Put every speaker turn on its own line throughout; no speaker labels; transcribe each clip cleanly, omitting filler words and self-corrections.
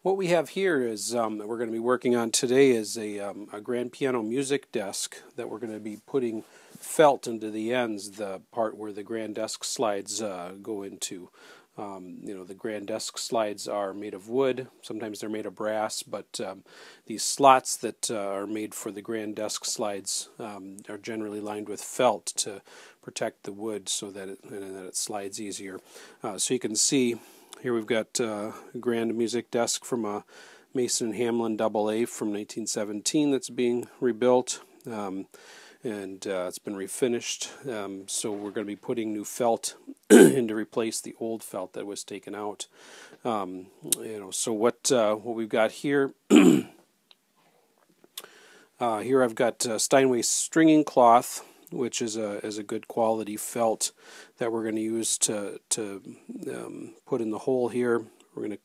What we have here is that we're going to be working on today is a grand piano music desk that we're going to be putting felt into the ends, the part where the grand desk slides go into. The grand desk slides are made of wood, sometimes they're made of brass, but these slots that are made for the grand desk slides are generally lined with felt to protect the wood so that it slides easier. So you can see here we've got a grand music desk from a Mason & Hamlin AA from 1917 that's being rebuilt, and it's been refinished. So we're going to be putting new felt in to replace the old felt that was taken out. So what we've got here, here I've got Steinway stringing cloth, which is a good quality felt that we're going to use to put in the hole here. We're going to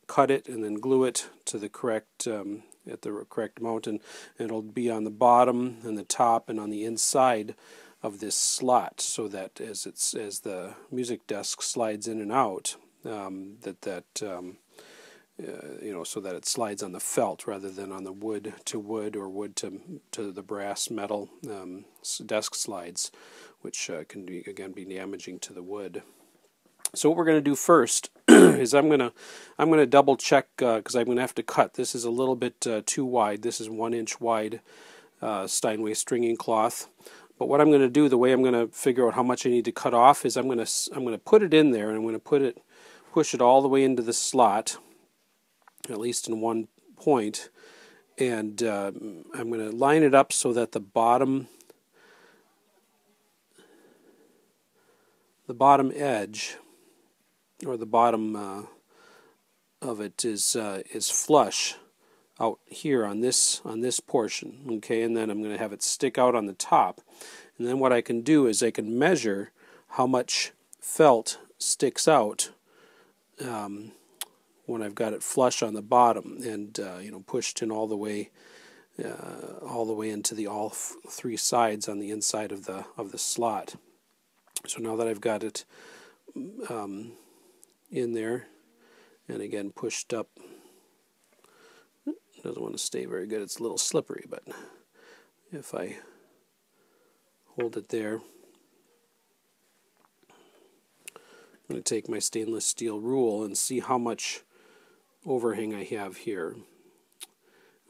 cut it and then glue it to the correct at the correct amount, and it'll be on the bottom and the top and on the inside of this slot, so that as the music desk slides in and out, so that it slides on the felt rather than on the wood to wood or wood to the brass metal desk slides, which can be damaging to the wood. So what we're going to do first is I'm going to double check because I'm going to have to cut. This is a little bit too wide. This is 1 inch wide Steinway stringing cloth. But what I'm going to do, the way I'm going to figure out how much I need to cut off, is I'm going to put it in there, and I'm going to push it all the way into the slot, at least in one point, and I'm going to line it up so that the bottom edge, or the bottom of it, is flush out here on this portion. Okay, and then I'm going to have it stick out on the top, and then what I can do is I can measure how much felt sticks out when I've got it flush on the bottom, and pushed in all the way into all three sides on the inside of the slot. So now that I've got it in there, and again pushed up, it doesn't want to stay very good. It's a little slippery, but if I hold it there, I'm going to take my stainless steel rule and see how much overhang I have here. And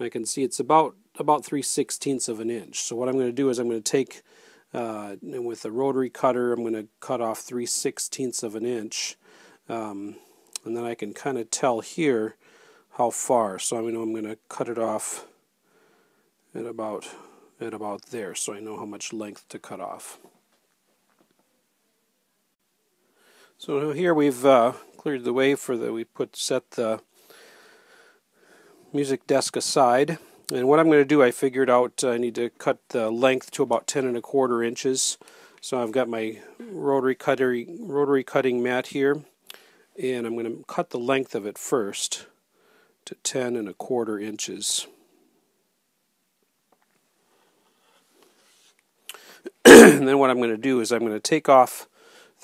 I can see it's about 3/16 of an inch. So what I'm going to do is I'm going to take, and with a rotary cutter, I'm going to cut off 3/16 of an inch, and then I can kind of tell here how far. So I'm going to cut it off at about there, so I know how much length to cut off. So here we've cleared the way for set the music desk aside, and what I'm going to do, I figured out I need to cut the length to about 10 1/4 inches. So I've got my rotary cutting mat here, and I'm going to cut the length of it first to 10 1/4 inches. And then what I'm going to do is I'm going to take off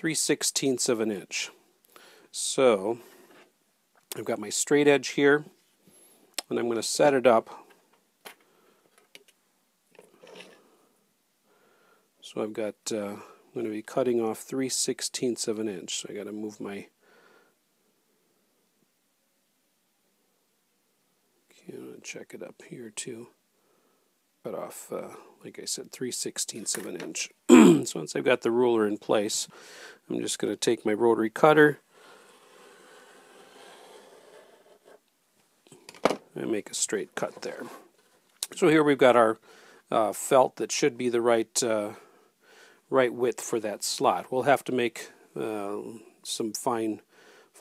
3/16 of an inch. So I've got my straight edge here, and I'm going to set it up. So I've got, I'm going to be cutting off 3/16 of an inch. So I got to move my, check it up here too. Cut off, like I said, 3/16 of an inch. So once I've got the ruler in place, I'm just going to take my rotary cutter and make a straight cut there. So here we've got our felt that should be the right width for that slot. We'll have to make some fine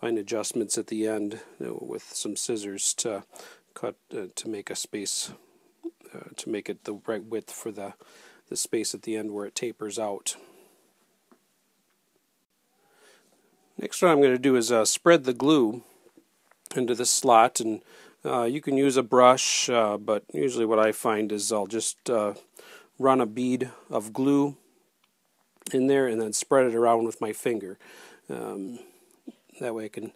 adjustments at the end with some scissors to cut to make a space, to make it the right width for the space at the end where it tapers out. Next, what I'm going to do is spread the glue into the slot, and you can use a brush, but usually what I find is I'll just run a bead of glue in there and then spread it around with my finger. That way I can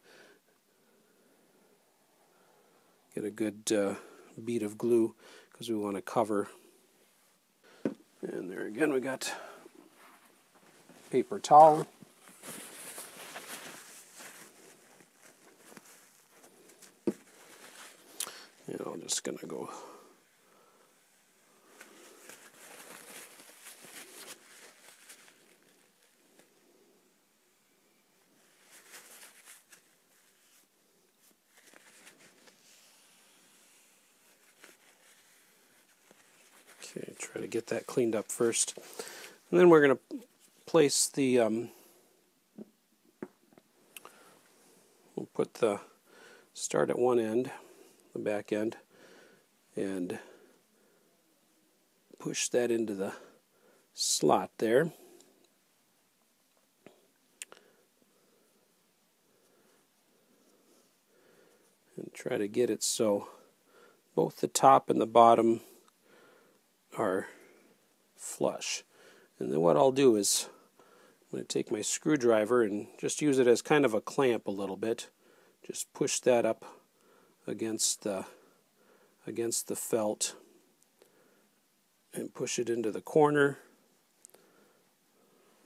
get a good bead of glue because we want to cover. And there again we got paper towel. And I'm just going to go try to get that cleaned up first. And then we're going to place the, we'll put the, start at one end, the back end, and push that into the slot there. And try to get it so both the top and the bottom are flush. And then what I'll do is I'm going to take my screwdriver and just use it as kind of a clamp a little bit. Just push that up against the felt and push it into the corner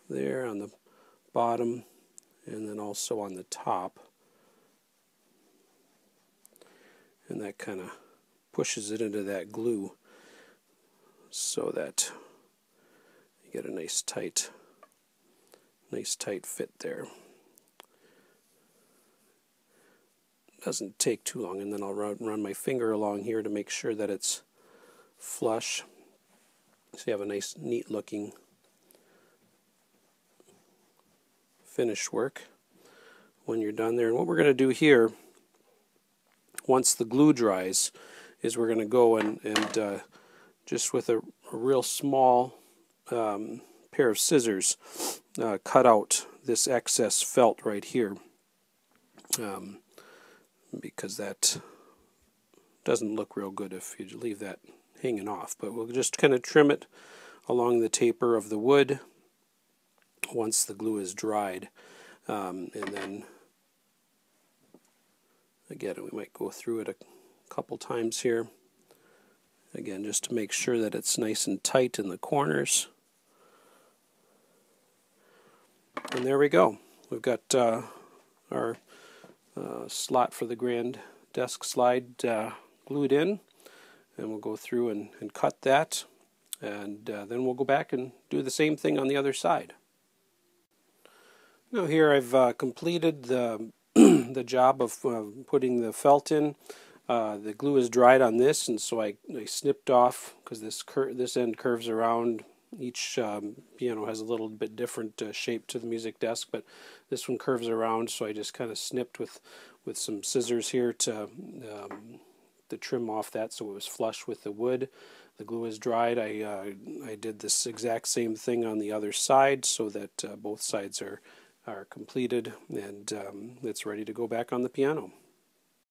there on the bottom and then also on the top. And that kind of pushes it into that glue so that you get a nice tight fit there. Doesn't take too long, and then I'll run my finger along here to make sure that it's flush. So you have a nice, neat looking finish work when you're done there. And what we're going to do here, once the glue dries, is we're going to go and just with a real small pair of scissors cut out this excess felt right here, because that doesn't look real good if you leave that hanging off. But we'll just kind of trim it along the taper of the wood once the glue is dried. And then again, we might go through it a couple times here. Again, just to make sure that it's nice and tight in the corners. And there we go. We've got our slot for the grand desk slide glued in. And we'll go through and cut that. And then we'll go back and do the same thing on the other side. Now here I've completed the, the job of putting the felt in. The glue is dried on this, and so I snipped off, because this end curves around. Each piano has a little bit different shape to the music desk, but this one curves around, so I just kind of snipped with some scissors here to trim off that so it was flush with the wood. The glue is dried. I did this exact same thing on the other side so that both sides are completed, and it's ready to go back on the piano.